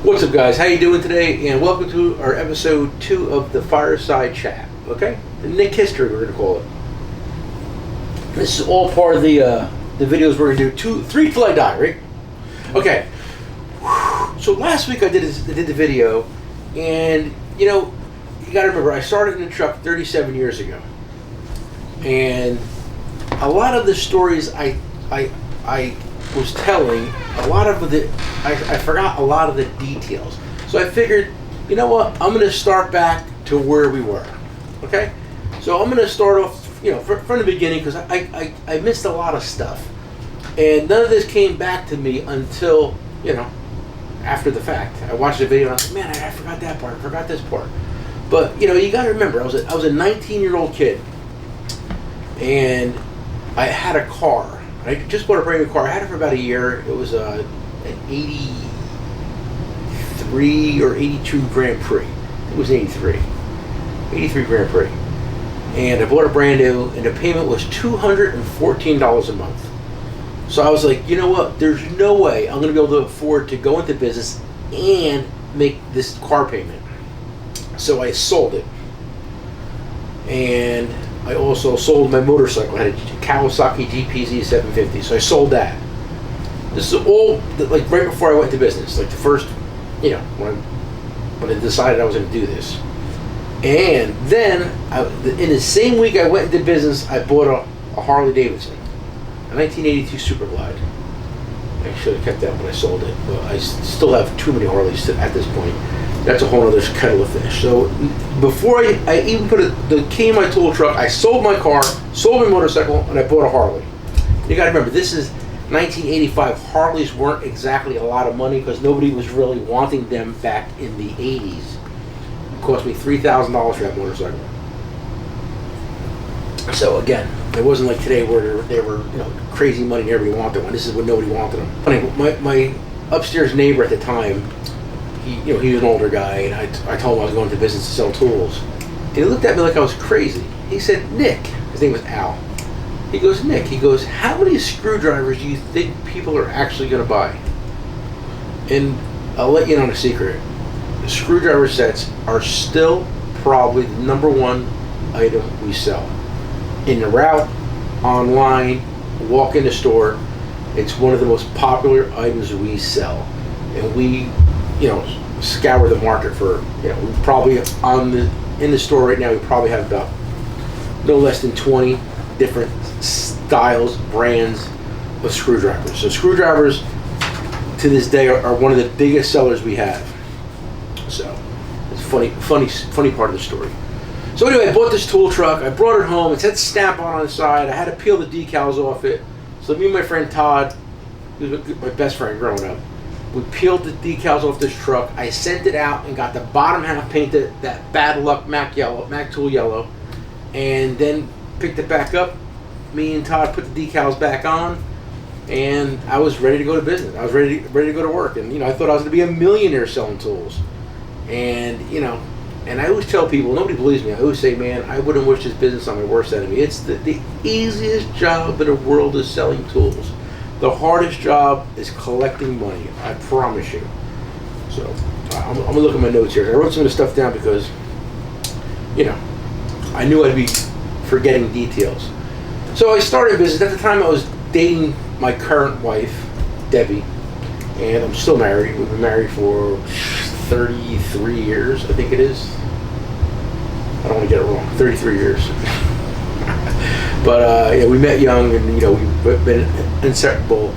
What's up, guys? How you doing today? And welcome to our episode 2 of the Fireside Chat. Okay, the Nick history we're going to call it. This is all part of the videos we're going to do. 3 till I die, right? Okay. So last week I did the video, and you know, you got to remember I started in the truck 37 years ago, and a lot of the stories I was telling, a lot of the I forgot a lot of the details. So I figured, you know what, I'm going to start back to where we were. Okay, so I'm going to start off, you know, from the beginning, because I missed a lot of stuff, and none of this came back to me until, you know, after the fact. I watched the video and I was like, man, I forgot that part, I forgot this part. But you know, you got to remember, I was a 19-year-old kid, and I had a car. I just bought a brand new car. I had it for about a year. It was an 83 or 82 Grand Prix. It was 83 Grand Prix. And I bought it brand new, and the payment was $214 a month. So I was like, you know what? There's no way I'm going to be able to afford to go into business and make this car payment. So I sold it. And I also sold my motorcycle. I had a Kawasaki GPZ 750, so I sold that. This is all like right before I went into business, like the first, you know, when I decided I was going to do this. And then, in the same week I went into business, I bought a Harley Davidson, a 1982 Super Glide. I should have kept that when I sold it, but I still have too many Harleys at this point. That's a whole other kettle of fish. So before I even put the key in my tool truck, I sold my car, sold my motorcycle, and I bought a Harley. You got to remember, this is 1985. Harleys weren't exactly a lot of money because nobody was really wanting them back in the 80s. It cost me $3,000 for that motorcycle. So again, it wasn't like today where they were, you know, crazy money and everybody wanted one. This is when nobody wanted them. Funny, my upstairs neighbor at the time, he was an older guy, and I told him I was going to business to sell tools. And he looked at me like I was crazy. He said, Nick, his name was Al. He goes, Nick, how many screwdrivers do you think people are actually going to buy? And I'll let you in on a secret. The screwdriver sets are still probably the #1 item we sell. In the route, online, walk in the store, it's one of the most popular items we sell. And we, you know, scour the market for, you know, we probably in the store right now, we probably have about no less than 20 different styles, brands of screwdrivers. So screwdrivers to this day are one of the biggest sellers we have. So it's funny part of the story. So anyway, I bought this tool truck, I brought it home, it said Snap-on the side, I had to peel the decals off it. So me and my friend Todd, who was my best friend growing up, we peeled the decals off this truck. I sent it out and got the bottom half painted that Bad Luck Mac Tool yellow, and then picked it back up. Me and Todd put the decals back on, and I was ready to go to business. I was ready to go to work, and you know, I thought I was going to be a millionaire selling tools. And you know, and I always tell people, nobody believes me. I always say, man, I wouldn't wish this business on my worst enemy. It's the easiest job in the world is selling tools. The hardest job is collecting money, I promise you. So, I'm going to look at my notes here. I wrote some of the stuff down because, you know, I knew I'd be forgetting details. So I started business. At the time, I was dating my current wife, Debbie, and I'm still married. We've been married for 33 years, I think it is. I don't want to get it wrong. 33 years. But yeah, we met young, and you know, we've been inseparable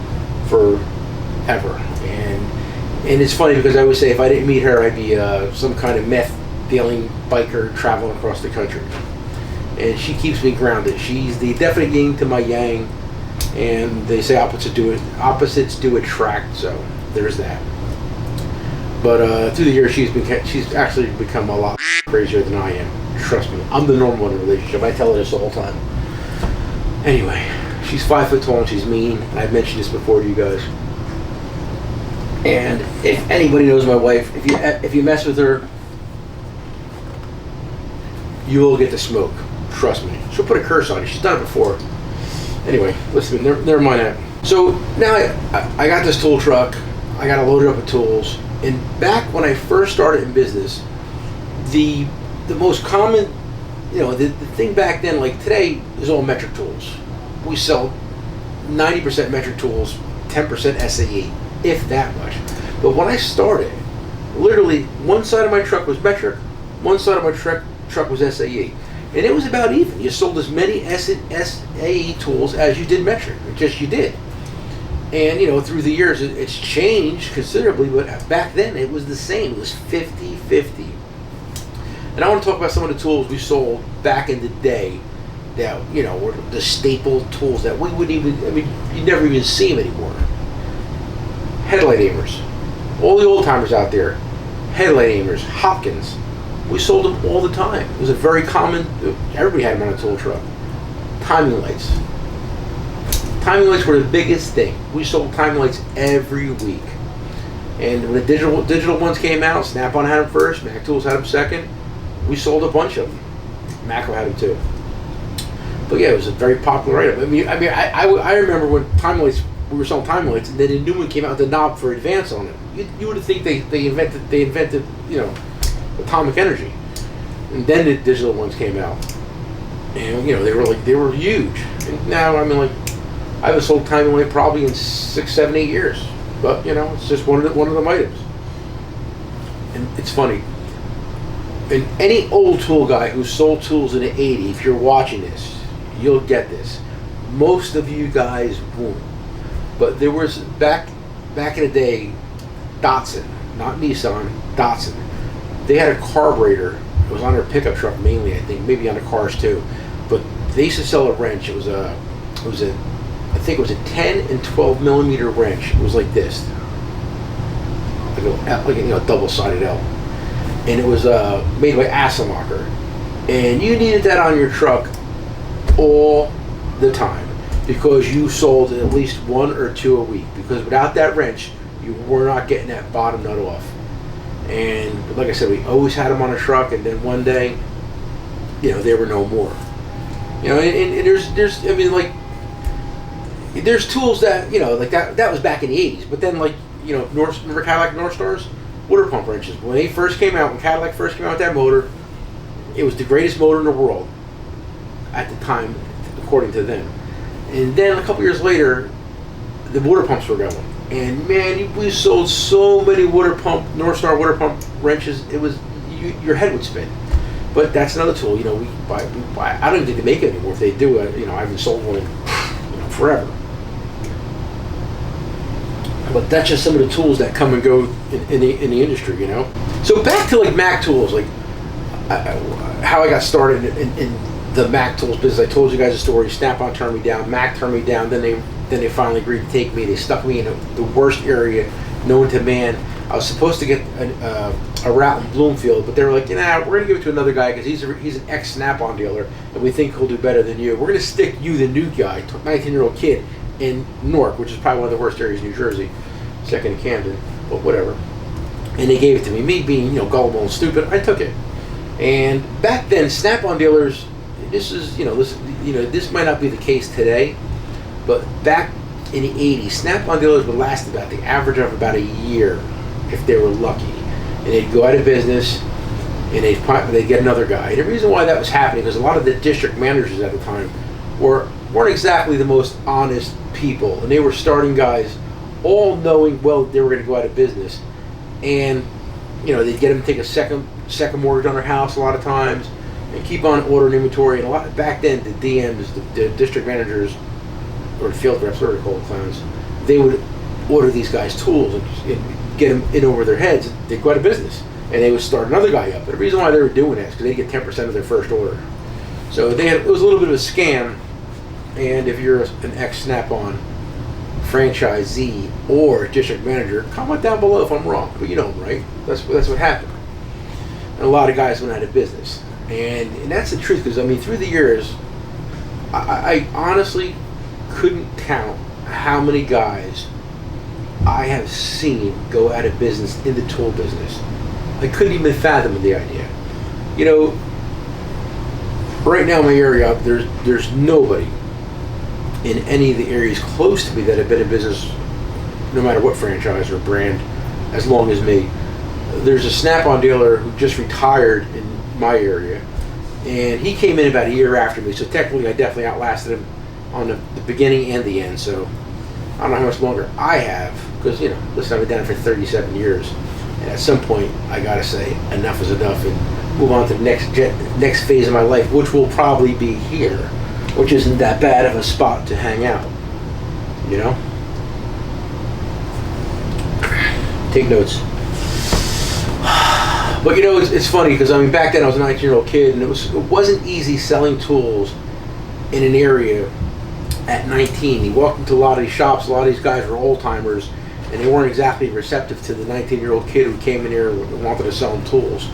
forever. And it's funny because I always say if I didn't meet her, I'd be some kind of meth dealing biker traveling across the country. And she keeps me grounded. She's the definite yin to my yang, and they say opposites do attract. So there's that. But through the years, she's actually become a lot crazier than I am. Trust me, I'm the normal one in a relationship. I tell her this the whole time. Anyway, she's 5 foot tall and she's mean. And I've mentioned this before to you guys. And if anybody knows my wife, if you mess with her, you will get the smoke. Trust me. She'll put a curse on you. She's done it before. Anyway, listen, never mind that. So now I got this tool truck. I got to load it up with tools. And back when I first started in business, the most common, the thing back then, like today, is all metric tools. We sell 90% metric tools, 10% SAE, if that much. But when I started, literally one side of my truck was metric, one side of my truck was SAE. And it was about even. You sold as many SAE tools as you did metric. You did. And, through the years, it's changed considerably, but back then it was the same. It was 50-50. And I want to talk about some of the tools we sold back in the day that, were the staple tools that we wouldn't even, you never even see them anymore. Headlight aimers. All the old timers out there, headlight aimers, Hopkins. We sold them all the time. It was a very common, everybody had them on a tool truck. Timing lights. Timing lights were the biggest thing. We sold timing lights every week. And when the digital ones came out, Snap-on had them first, Mac Tools had them second. We sold a bunch of them. Macro had them too. But yeah, it was a very popular item. I remember when timing lights, we were selling timing lights, and then a new one came out with the knob for advance on it. You would think they invented atomic energy. And then the digital ones came out. And they were huge. And now I haven't sold timing light probably in 6, 7, 8 years. But it's just one of them items. And it's funny. And any old tool guy who sold tools in the 80s, if you're watching this, you'll get this. Most of you guys won't. But there was back in the day, Datsun, not Nissan, Datsun. They had a carburetor. It was on their pickup truck mainly, I think, maybe on the cars too. But they used to sell a wrench. I think it was a 10 and 12 millimeter wrench. It was like this, like a double-sided L, and it was made by Assemacher. And you needed that on your truck all the time because you sold at least 1 or 2 a week. Because without that wrench, you were not getting that bottom nut off. And like I said, we always had them on a truck, and then one day, they were no more. And there's tools that, like that was back in the 80s. But then, remember Cadillac North Stars? Water pump wrenches. When they first came out, when Cadillac first came out with that motor, it was the greatest motor in the world at the time, according to them. And then a couple years later, the water pumps were going. And man, we sold so many North Star water pump wrenches, it was, your head would spin. But that's another tool, we buy. I don't even think they make it anymore. If they do, I haven't sold one in, forever. But that's just some of the tools that come and go in the industry, So back to Mac tools, how I got started in the Mac tools business. I told you guys a story. Snap-on turned me down. Mac turned me down. Then they finally agreed to take me. They stuck me in the worst area known to man. I was supposed to get a route in Bloomfield, but they were like, we're going to give it to another guy because he's an ex-Snap-on dealer, and we think he'll do better than you. We're going to stick you, the new guy, 19-year-old kid, in Newark, which is probably one of the worst areas in New Jersey, second to Camden, but whatever. And they gave it to me. Me being, gullible and stupid, I took it. And back then, Snap-on dealers, this might not be the case today, but back in the 80s, Snap-on dealers would last about the average of about a year if they were lucky. And they'd go out of business, and they'd get another guy. And the reason why that was happening is a lot of the district managers at the time weren't exactly the most honest people, and they were starting guys all knowing well they were going to go out of business. And they'd get them to take a second mortgage on their house a lot of times and keep on ordering inventory. And back then, the DMs, the district managers, or the field reps, whatever they call the clowns, they would order these guys tools and get them in over their heads. They'd go out of business, and they would start another guy up. But the reason why they were doing that is because they'd get 10% of their first order. So it was a little bit of a scam. And if you're an ex-Snap-on franchisee or district manager, comment down below if I'm wrong. But right? That's what happened. And a lot of guys went out of business. And that's the truth, because through the years, I honestly couldn't count how many guys I have seen go out of business in the tool business. I couldn't even fathom the idea. Right now in my area, there's nobody in any of the areas close to me that have been in business, no matter what franchise or brand, as long as me. There's a Snap-on dealer who just retired in my area, and he came in about a year after me, so technically I definitely outlasted him on the beginning and the end. So I don't know how much longer I have, because, you know, listen, I've been down for 37 years, and at some point I gotta say enough is enough and move on to the next phase of my life, which will probably be here, which isn't that bad of a spot to hang out, you know? Take notes. But you know, it's funny, because I mean, back then I was a 19-year-old kid, and it wasn't easy selling tools in an area at 19. You walked into a lot of these shops, a lot of these guys were old timers, and they weren't exactly receptive to the 19-year-old kid who came in here and wanted to sell them tools.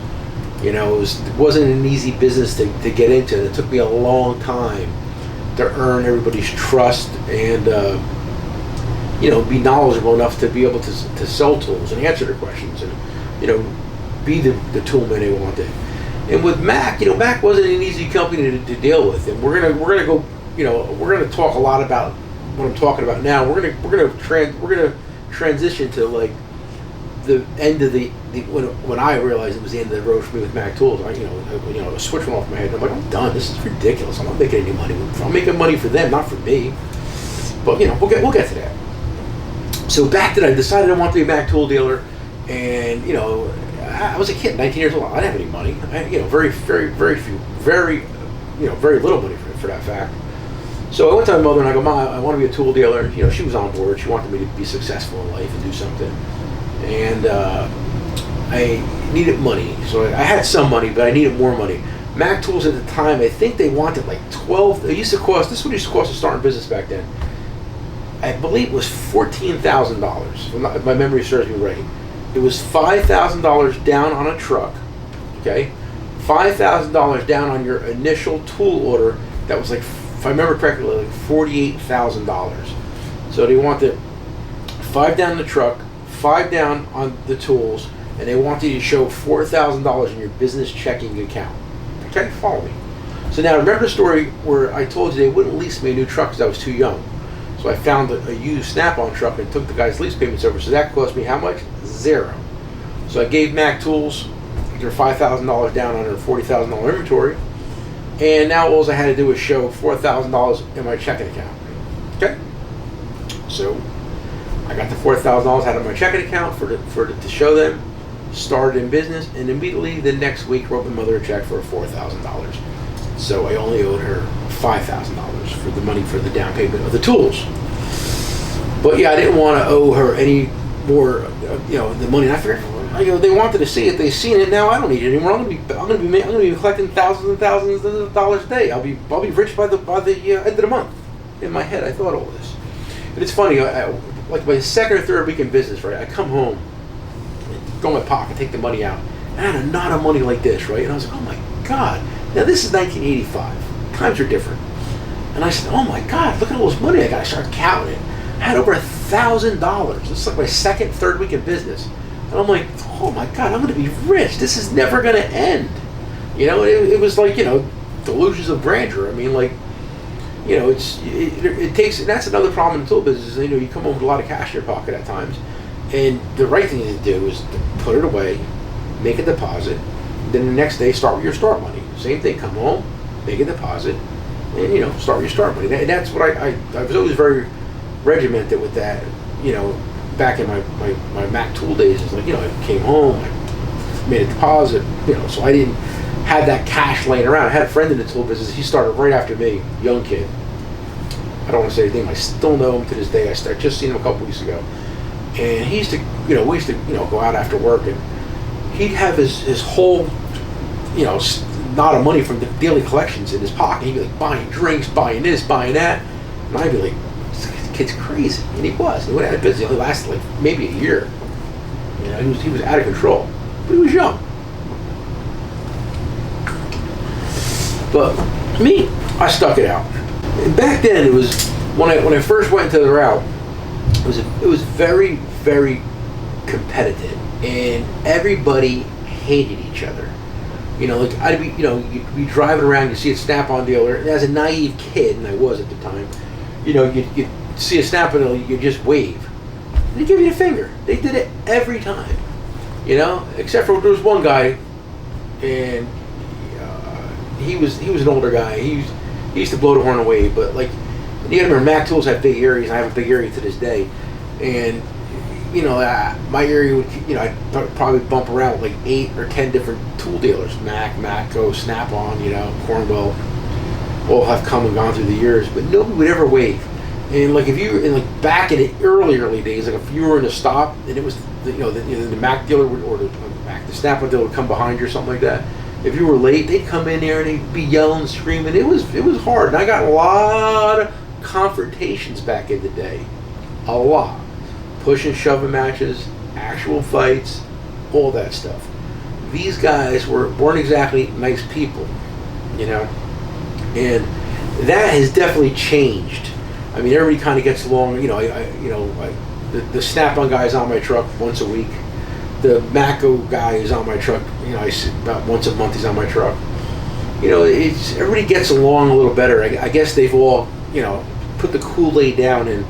You know, it wasn't an easy business to get into. It took me a long time to earn everybody's trust and you know, be knowledgeable enough to be able to sell tools and answer their questions, and, you know, be the toolman they wanted. And with Mac, you know, Mac wasn't an easy company to deal with, and we're gonna go, you know, we're gonna talk a lot about what I'm talking about now. We're gonna transition to like the end of the when I realized it was the end of the road for me with Mac Tools. A switch went off my head, and I'm like, I'm done. This is ridiculous. I'm not making any money. I'm making money for them, not for me. But you know, we'll get to that. So back then, I decided I wanted to be a Mac tool dealer, and you know, I was a kid, 19 years old. I didn't have any money. Very little money for that fact. So I went to my mother and I go, Mom, I want to be a tool dealer. You know, she was on board. She wanted me to be successful in life and do something. And I needed money. So I had some money, but I needed more money. Mac Tools at the time, I think they wanted like 12. It used to cost, this is what it used to cost to start a business back then. I believe it was $14,000, if my memory serves me right. It was $5,000 down on a truck, okay? $5,000 down on your initial tool order. That was like, if I remember correctly, like $48,000. So they wanted 5 down the truck, 5 down on the tools, and they wanted you to show $4,000 in your business checking account. Okay, follow me. So now remember the story where I told you they wouldn't lease me a new truck because I was too young. So I found a used Snap-on truck and took the guy's lease payments over. So that cost me how much? $0. So I gave Mac Tools their $5,000 down on their $40,000 inventory, and now all I had to do was show $4,000 in my checking account. Okay. So I got the $4,000 out of my checking account to show them. Started in business, and immediately the next week wrote my mother a check for $4,000. So I only owed her $5,000 for the money for the down payment of the tools. But yeah, I didn't want to owe her any more, the money. And I figured, they wanted to see it. They've seen it. Now I don't need it anymore. I'm gonna be collecting thousands and thousands of dollars a day. I'll be rich by the end of the month. In my head, I thought all this. But it's funny. Like my second or third week in business, right? I come home, go in my pocket, take the money out, and I had a knot of money like this, right? And I was like, oh my God. Now this is 1985. Times are different. And I said, oh my God, look at all this money I got. I started counting it. I had over $1,000. This is like my second, third week in business. And I'm like, oh my God, I'm going to be rich. This is never going to end. It was like, delusions of grandeur. I mean, like, it takes, and that's another problem in the tool business. You come home with a lot of cash in your pocket at times. And the right thing to do is to put it away, make a deposit, then the next day start with your start money. Same thing, come home, make a deposit, and start with your start money. And that's what I was always very regimented with that. Back in my Mac tool days, it's like I came home, I made a deposit, so I didn't have that cash laying around. I had a friend in the tool business. He started right after me, young kid. I don't want to say his name. I still know him to this day. I just seen him a couple weeks ago. And he used to, we used to, go out after work, and he'd have his whole, knot of money from the daily collections in his pocket. He'd be like buying drinks, buying this, buying that, and I'd be like, this kid's crazy. And he was. He went out of business. He only lasted like maybe a year. He was out of control, but he was young. But me, I stuck it out. And back then, it was when I first went into the route. It was very, very competitive, and everybody hated each other. I'd be, you'd be driving around, you see a Snap-on dealer, and as a naive kid, and I was at the time, you'd see a Snap-on dealer, you just wave. and they give you the finger. They did it every time, you know. Except for there was one guy, and he was an older guy. He used to blow the horn away, but like, you gotta remember, Mac Tools have big areas. I have a big area to this day, and you know, my area would, you know, I'd probably bump around with like 8 or 10 different tool dealers. Mac, Matco, Snap-on, you know, Cornwell, all have come and gone through the years, but nobody would ever wave. And like if you, and like back in the early days, like if you were in a stop and it was, the Mac dealer would, or the Snap-on dealer would come behind you or something like that. If you were late, they'd come in there and they'd be yelling, screaming. It was hard, and I got a lot of confrontations back in the day, a lot. Push and shoving matches, actual fights, all that stuff. These guys weren't exactly nice people, you know, and that has definitely changed. I mean, everybody kind of gets along. You know, the Snap-on guy is on my truck once a week. The Matco guy is on my truck. You know, about once a month he's on my truck. You know, everybody gets along a little better. I guess they've all, you know, put the Kool-Aid down and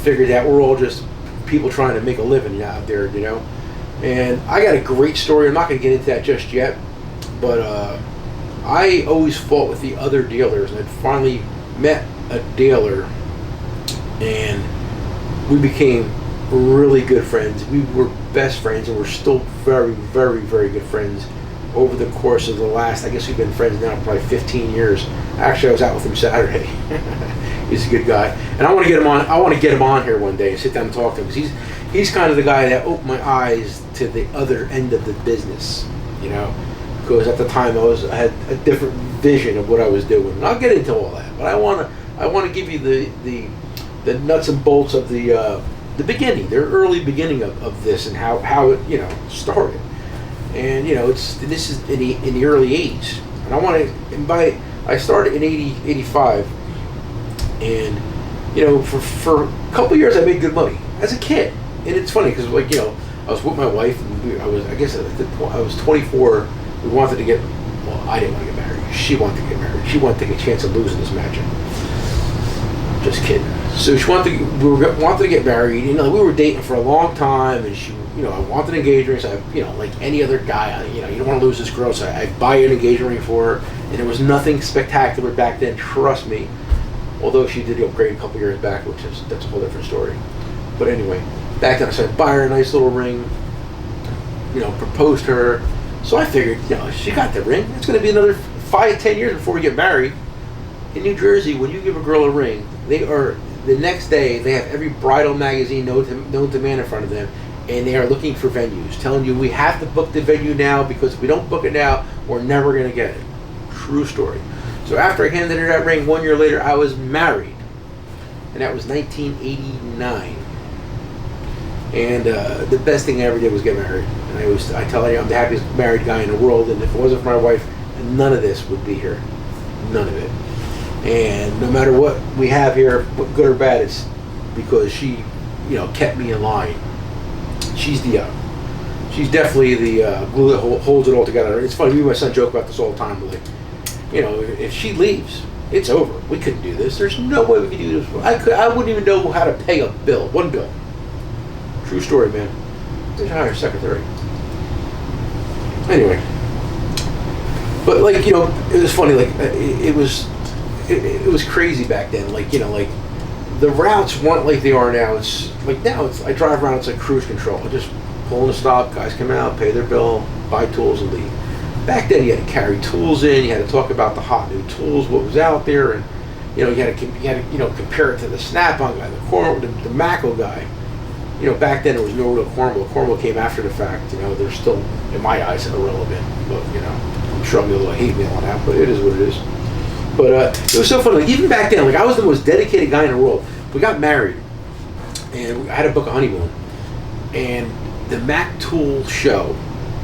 figured that we're all just people trying to make a living out there, you know. And I got a great story. I'm not going to get into that just yet, but I always fought with the other dealers, and I finally met a dealer, and we became really good friends. We were best friends, and we're still very, very, very good friends over the course of the last, I guess we've been friends now for probably 15 years. Actually, I was out with him Saturday. He's a good guy, and I want to get him on. I want to get him on here one day and sit down and talk to him, because he's kind of the guy that opened my eyes to the other end of the business, you know. Because at the time I had a different vision of what I was doing, and I'll get into all that. But I want to give you the nuts and bolts of the beginning, the early beginning of this, and how it, you know, started. And you know, this is in the early 80s, and I started in 85. And you know, for a couple of years I made good money as a kid. And it's funny because, like, you know, I was with my wife, and I was 24. We wanted to get, well, I didn't want to get married. She wanted to get married. She wanted to take a chance of losing this match. Just kidding. So we wanted to get married. You know, we were dating for a long time, and she, you know, I wanted an engagement ring. So you know, like any other guy, you know, you don't want to lose this girl, so I buy an engagement ring for her. And there was nothing spectacular back then, trust me. Although she did upgrade a couple years back, that's a whole different story. But anyway, back then I said, buy her a nice little ring, you know, proposed to her. So I figured, you know, she got the ring. It's going to be another 5-10 years before we get married. In New Jersey, when you give a girl a ring, the next day they have every bridal magazine known to man in front of them, and they are looking for venues, telling you we have to book the venue now, because if we don't book it now, we're never going to get it. True story. So after I handed her that ring, 1 year later, I was married. And that was 1989. And the best thing I ever did was get married. And I tell you, I'm the happiest married guy in the world. And if it wasn't for my wife, none of this would be here. None of it. And no matter what we have here, good or bad, it's because she, you know, kept me in line. She's definitely the glue that holds it all together. It's funny, me and my son joke about this all the time. We're like, you know, if she leaves, it's over. We couldn't do this. There's no way we could do this. I wouldn't even know how to pay a bill. One bill. True story, man. Just hire a secretary. Anyway. But, like, you know, it was funny. Like, it was crazy back then. Like, you know, like, the routes weren't like they are now. It's like now I drive around, it's like cruise control. I just pull in a stop, guys come out, pay their bill, buy tools, and leave. Back then, you had to carry tools in. You had to talk about the hot new tools, what was out there, and you know, you had to you know, compare it to the Snap-on guy, the Matco guy. You know, back then there was no real Cornwell. Cornwell came after the fact. You know, they're still, in my eyes, irrelevant. But you know, I'm sure I'm gonna get a little hate mail on that, but it is what it is. But it was so funny. Like, even back then, like, I was the most dedicated guy in the world. We got married, and I had to book a honeymoon, and the Mac Tool show.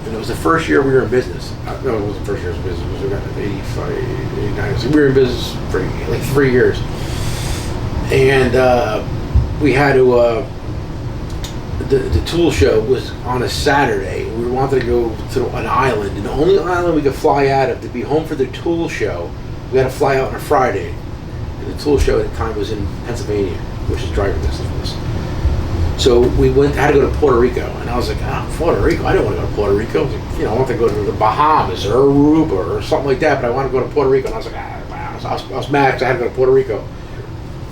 And it was the first year we were in business. No, it wasn't the first year we were in business. It was 85, 89. So we were in business for like 3 years. And we had to, the tool show was on a Saturday. We wanted to go to an island. And the only island we could fly out of to be home for the tool show, we had to fly out on a Friday. And the tool show at the time was in Pennsylvania, which is driving distance from us. So we had to go to Puerto Rico, and I was like, Puerto Rico? I don't want to go to Puerto Rico. I was like, I want to go to the Bahamas or Aruba or something like that, but I want to go to Puerto Rico. And I was like, I was mad because I had to go to Puerto Rico.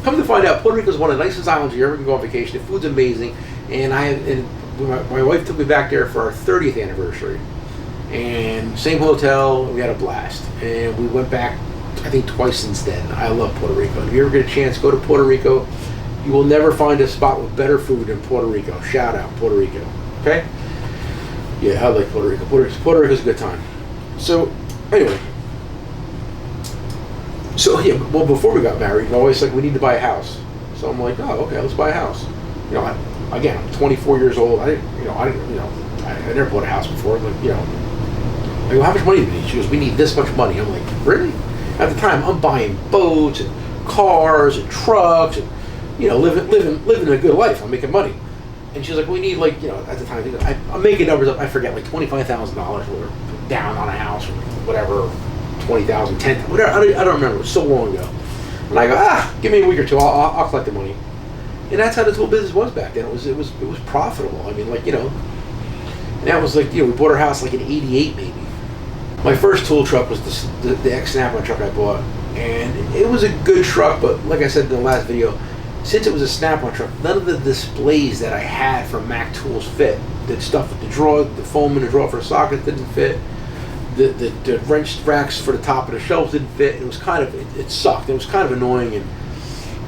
Come to find out, Puerto Rico is one of the nicest islands you ever can go on vacation. The food's amazing, and my wife took me back there for our 30th anniversary, and same hotel. We had a blast, and we went back, I think, twice since then. I love Puerto Rico. If you ever get a chance, go to Puerto Rico. You will never find a spot with better food than Puerto Rico. Shout out Puerto Rico. Okay? Yeah, I like Puerto Rico. Puerto Rico's a good time. So, anyway. So, yeah, well, before we got married, we always like, we need to buy a house. So I'm like, oh, okay, let's buy a house. I'm 24 years old. I never bought a house before. Like, I go, how much money do we need? She goes, we need this much money. I'm like, really? At the time, I'm buying boats and cars and trucks and living a good life. I'm making money. And she's like, we need at the time, I'm making numbers up, I forget, like $25,000 down on a house or whatever, 20,000, 10,000, whatever, I don't remember, it was so long ago. And I go, give me a week or two, I'll collect the money. And that's how this whole business was back then. It was profitable. I mean, and that was we bought our house in '88 maybe. My first tool truck was the ex-Snap-on truck I bought. And it was a good truck, but like I said in the last video, since it was a Snap-on truck, none of the displays that I had from Mac Tools fit. The stuff with the foam in the drawer for the socket didn't fit. The wrench racks for the top of the shelves didn't fit. It was it sucked. It was kind of annoying, and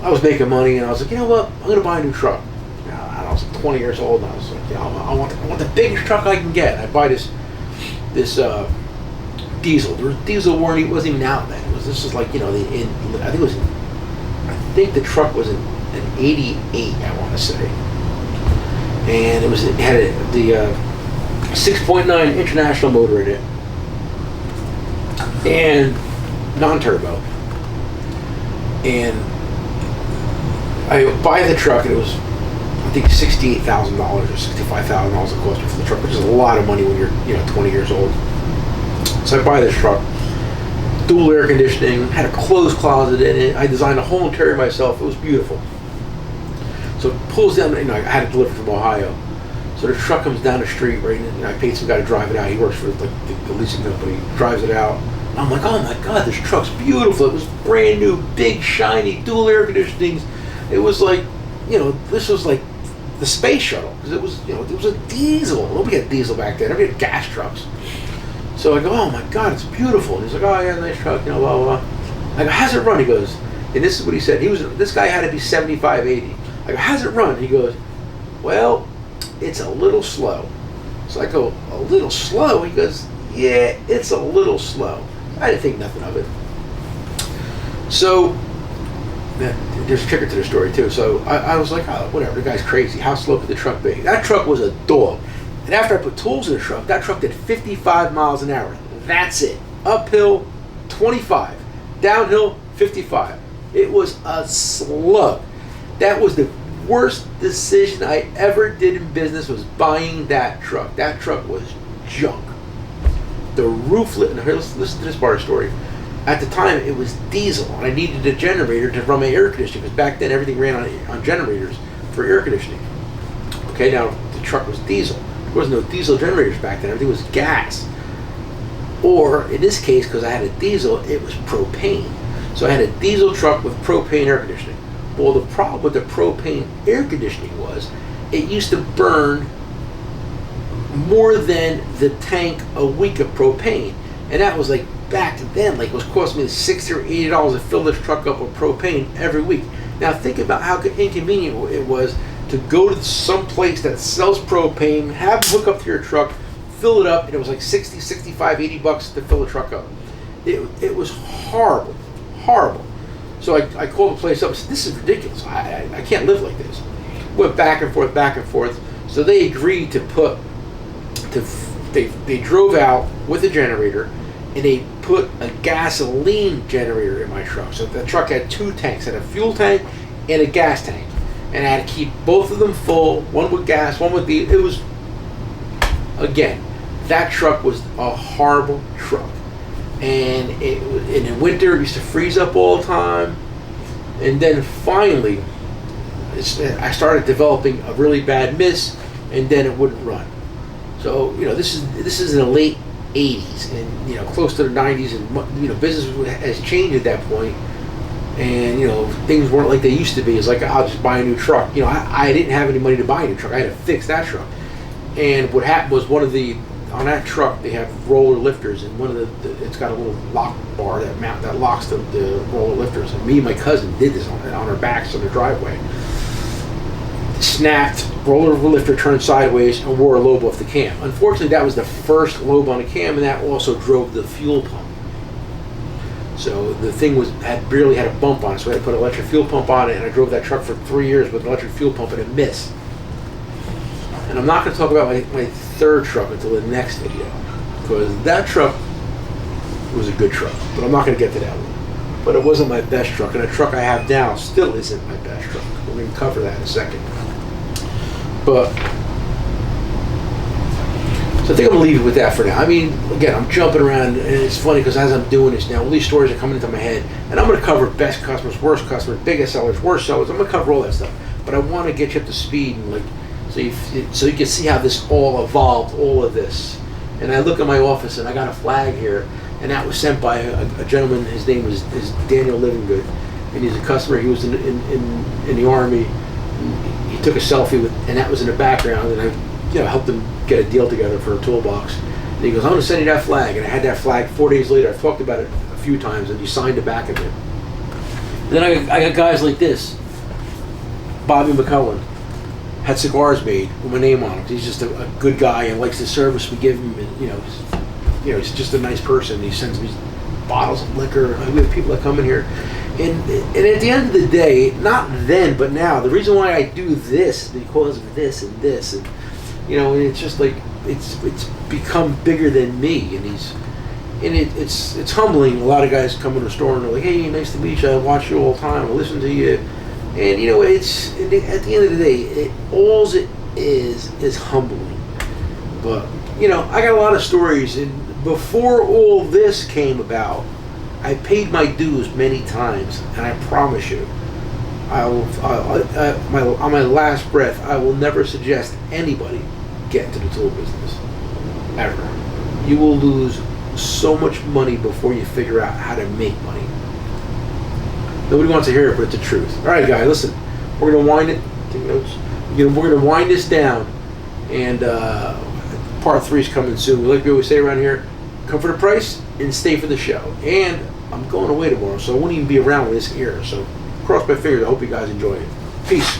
I was making money, and I was like, you know what? I'm going to buy a new truck. And I was 20 years old, and I was like, I want the biggest truck I can get. I buy this diesel. There was diesel warranty. It wasn't even out then. I think the truck was an '88, I want to say, and it had the 6.9 International motor in it, and non-turbo. And I buy the truck, and it was, I think, $68,000 or $65,000 it cost me for the truck, which is a lot of money when you're 20 years old. So I buy this truck. Dual air conditioning, had a clothes closet in it. I designed a whole interior myself. It was beautiful. So it pulls down, I had it delivered from Ohio. So the truck comes down the street, right? And I paid some guy to drive it out. He works for the leasing company, drives it out. And I'm like, oh my God, this truck's beautiful. It was brand new, big, shiny, dual air conditioning. It was this was like the space shuttle. Because it was a diesel. Nobody had diesel back then. Everybody had gas trucks. So I go, oh my God, it's beautiful. And he's like, oh yeah, nice truck, blah, blah, blah. I go, how's it run? He goes, and this is what he said. This guy had to be 75, 80. I go, how's it run? He goes, well, it's a little slow. So I go, a little slow? He goes, yeah, it's a little slow. I didn't think nothing of it. So there's a kicker to the story too. So I was like, oh, whatever, the guy's crazy. How slow could the truck be? That truck was a dog. And after I put tools in the truck, that truck did 55 miles an hour. That's it. Uphill, 25. Downhill, 55. It was a slug. That was the worst decision I ever did in business, was buying that truck. That truck was junk. The roof lit. Now here, listen to this part of the story. At the time, it was diesel, and I needed a generator to run my air conditioning, because back then everything ran on generators for air conditioning. Okay, now the truck was diesel. There was no diesel generators back then. Everything was gas. Or, in this case, because I had a diesel, it was propane. So I had a diesel truck with propane air conditioning. Well, the problem with the propane air conditioning was it used to burn more than the tank a week of propane. And that was back then, it was costing me $60 or $80 to fill this truck up with propane every week. Now think about how inconvenient it was to go to some place that sells propane, have it hook up to your truck, fill it up, and it was $60, $65, $80 to fill the truck up. It was horrible, horrible. So I called the place up and said, this is ridiculous. I can't live like this. Went back and forth, back and forth. So they agreed they drove out with a generator, and they put a gasoline generator in my truck. So the truck had two tanks, had a fuel tank and a gas tank. And I had to keep both of them full, one with gas, one with diesel. It was, again, that truck was a horrible truck. And in winter, it used to freeze up all the time. And then finally, I started developing a really bad miss, and then it wouldn't run. So this is in the late '80s, and close to the '90s, and business has changed at that point, and things weren't like they used to be. It's like, I'll just buy a new truck. I didn't have any money to buy a new truck. I had to fix that truck, and what happened was on that truck they have roller lifters, and it's got a little lock bar that locks the roller lifters. And me and my cousin did this on our backs on the driveway. Snapped, roller lifter turned sideways, and wore a lobe off the cam. Unfortunately, that was the first lobe on the cam, and that also drove the fuel pump. So the thing barely had a bump on it, so I had to put an electric fuel pump on it, and I drove that truck for 3 years with an electric fuel pump, and it missed. And I'm not going to talk about my third truck until the next video, because that truck was a good truck, but I'm not going to get to that one. But it wasn't my best truck, and the truck I have now still isn't my best truck. We're going to cover that in a second. But so I think I'm going to leave it with that for now. I mean, again, I'm jumping around, and it's funny because as I'm doing this now, all these stories are coming into my head, and I'm going to cover best customers, worst customers, biggest sellers, worst sellers. I'm going to cover all that stuff, but I want to get you up to speed and so you can see how this all evolved, all of this. And I look at my office, and I got a flag here, and that was sent by a gentleman. His name is Daniel Livingood, and he's a customer. He was in the Army. He took a selfie and that was in the background, and I helped him get a deal together for a toolbox. And he goes, "I'm going to send you that flag." And I had that flag 4 days later. I talked about it a few times, and he signed the back of it. And then I got guys like this. Bobby McCullen had cigars made with my name on them. He's just a good guy and likes the service we give him, and he's just a nice person. He sends me bottles of liquor. We have people that come in here, and at the end of the day, not then but now, the reason why I do this is because of this and this, and it's just like it's become bigger than me, and it's humbling. A lot of guys come in the store and they're like, "Hey, nice to meet you. I watch you all the time. I listen to you." And it's at the end of the day, all it is humbling. But I got a lot of stories, and before all this came about, I paid my dues many times, and I promise you, on my last breath, I will never suggest anybody get into the tool business ever. You will lose so much money before you figure out how to make money. Nobody wants to hear it, but it's the truth. All right, guys, listen. We're going to wind it. Take notes. We're going to wind this down, and part 3 is coming soon. Like we always say around here, come for the price and stay for the show. And I'm going away tomorrow, so I won't even be around when this airs. So cross my fingers. I hope you guys enjoy it. Peace.